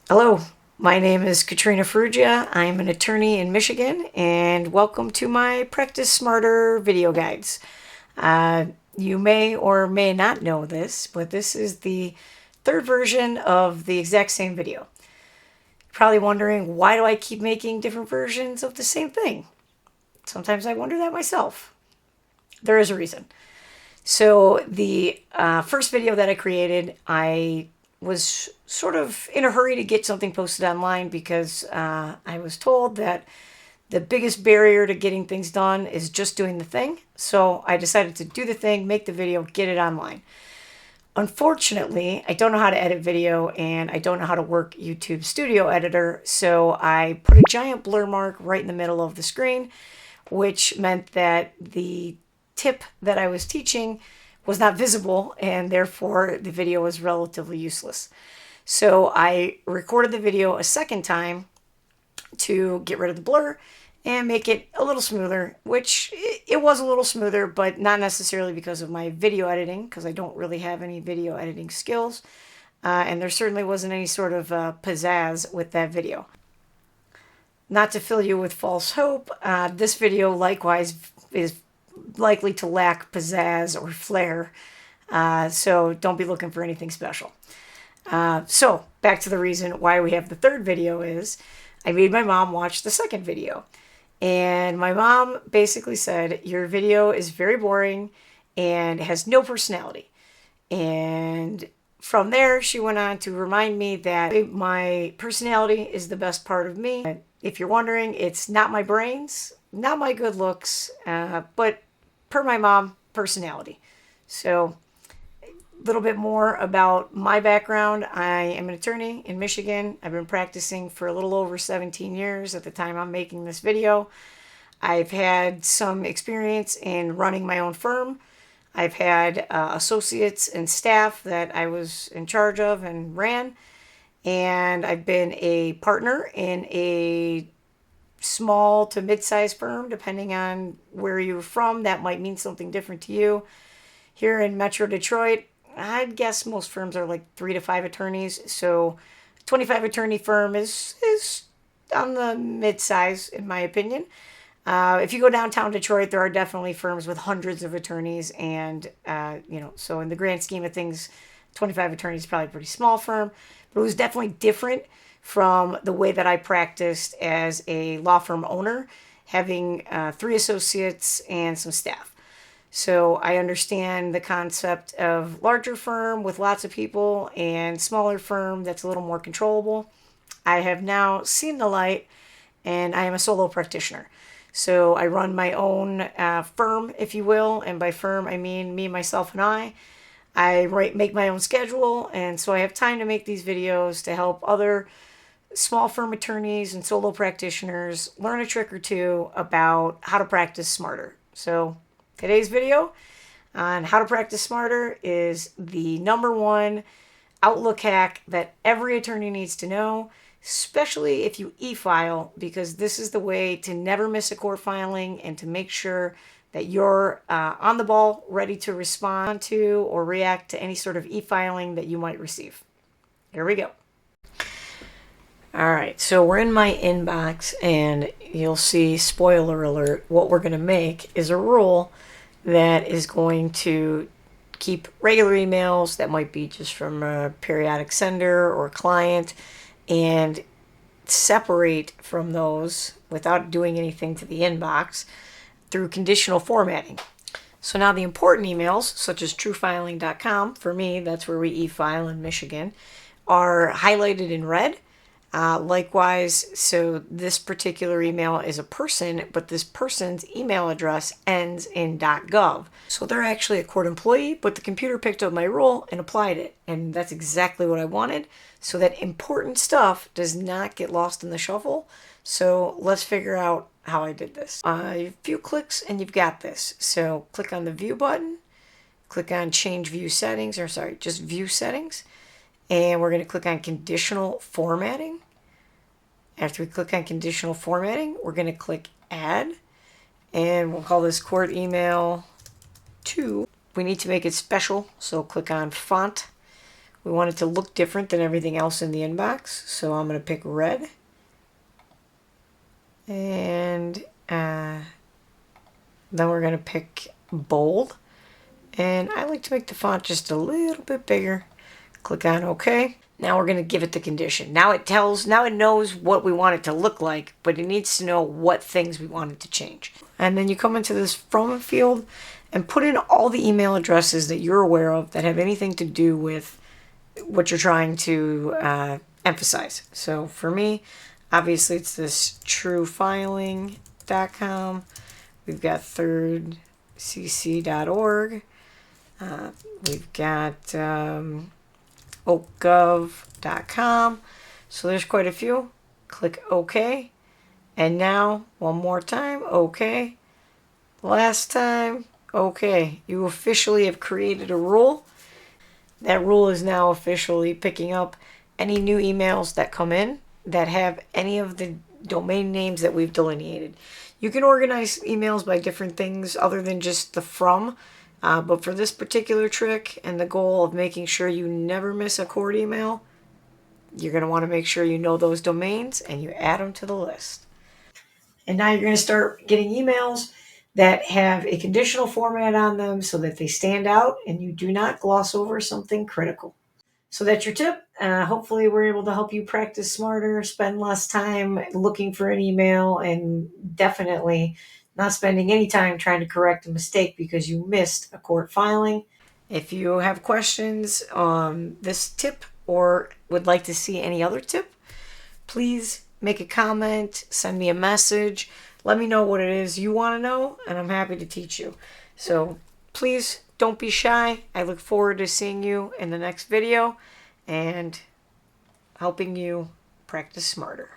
Hello, my name is Katrina Ferrugia. I'm an attorney in Michigan, and welcome to my Practice Smarter video guides. You may or may not know this, but this is the third version of the exact same video. Probably wondering, why do I keep making different versions of the same thing? Sometimes I wonder that myself. There is a reason. So the first video that I created, I was sort of in a hurry to get something posted online because I was told that the biggest barrier to getting things done is just doing the thing. So I decided to do the thing, make the video, get it online. Unfortunately, I don't know how to edit video and I don't know how to work YouTube Studio Editor, so I put a giant blur mark right in the middle of the screen, which meant that the tip that I was teaching was not visible and therefore the video was relatively useless. So I recorded the video a second time to get rid of the blur and make it a little smoother, which it was a little smoother, but not necessarily because of my video editing, because I don't really have any video editing skills. And there certainly wasn't any sort of pizzazz with that video. Not to fill you with false hope, this video likewise is likely to lack pizzazz or flair, so don't be looking for anything special. So back to the reason why we have the third video is I made my mom watch the second video. And my mom basically said, your video is very boring and has no personality. And from there, she went on to remind me that my personality is the best part of me. If you're wondering, it's not my brains, not my good looks, but per my mom, personality. So little bit more about my background. I am an attorney in Michigan. I've been practicing for a little over 17 years at the time I'm making this video. I've had some experience in running my own firm. I've had associates and staff that I was in charge of and ran. And I've been a partner in a small to mid-sized firm, depending on where you're from. That might mean something different to you. Here in Metro Detroit, I'd guess most firms are like 3 to 5 attorneys. So 25 attorney firm is on the mid-size, in my opinion. If you go downtown Detroit, there are definitely firms with hundreds of attorneys. And, so in the grand scheme of things, 25 attorneys is probably a pretty small firm. But it was definitely different from the way that I practiced as a law firm owner, having 3 associates and some staff. So I understand the concept of larger firm with lots of people and smaller firm that's a little more controllable. I have now seen the light and I am a solo practitioner. So I run my own firm, if you will. And by firm, I mean me, myself, and I. Make my own schedule. And so I have time to make these videos to help other small firm attorneys and solo practitioners learn a trick or two about how to practice smarter. So today's video on how to practice smarter is the #1 Outlook hack that every attorney needs to know, especially if you e-file, because this is the way to never miss a court filing and to make sure that you're on the ball, ready to respond to or react to any sort of e-filing that you might receive. Here we go. All right, so we're in my inbox and you'll see, spoiler alert, what we're going to make is a rule that is going to keep regular emails that might be just from a periodic sender or client and separate from those without doing anything to the inbox through conditional formatting. So now the important emails, such as truefiling.com, for me, that's where we e-file in Michigan, are highlighted in red. Likewise, so this particular email is a person, but this person's email address ends in .gov. So they're actually a court employee, but the computer picked up my rule and applied it. And that's exactly what I wanted, so that important stuff does not get lost in the shuffle. So let's figure out how I did this. A few clicks and you've got this. So click on the view button, click on change view settings, just view settings. And we're going to click on conditional formatting. After we click on conditional formatting, we're going to click add. And we'll call this court email 2. We need to make it special, so click on font. We want it to look different than everything else in the inbox. So I'm going to pick red. And then we're going to pick bold. And I like to make the font just a little bit bigger. Click on OK. Now we're going to give it the condition. Now it knows what we want it to look like, but it needs to know what things we want it to change. And then you come into this from field and put in all the email addresses that you're aware of that have anything to do with what you're trying to emphasize. So for me, obviously it's this truefiling.com. We've got thirdcc.org. We've got oakgov.com. So there's quite a few. Click OK. And now, one more time, OK. Last time, OK. You officially have created a rule. That rule is now officially picking up any new emails that come in that have any of the domain names that we've delineated. You can organize emails by different things other than just the from. But for this particular trick and the goal of making sure you never miss a court email, you're going to want to make sure you know those domains and you add them to the list. And now you're going to start getting emails that have a conditional format on them so that they stand out and you do not gloss over something critical. So that's your tip. Hopefully we're able to help you practice smarter, spend less time looking for an email, and definitely not spending any time trying to correct a mistake because you missed a court filing. If you have questions on this tip or would like to see any other tip, please make a comment, send me a message. Let me know what it is you want to know, and I'm happy to teach you. So please don't be shy. I look forward to seeing you in the next video and helping you practice smarter.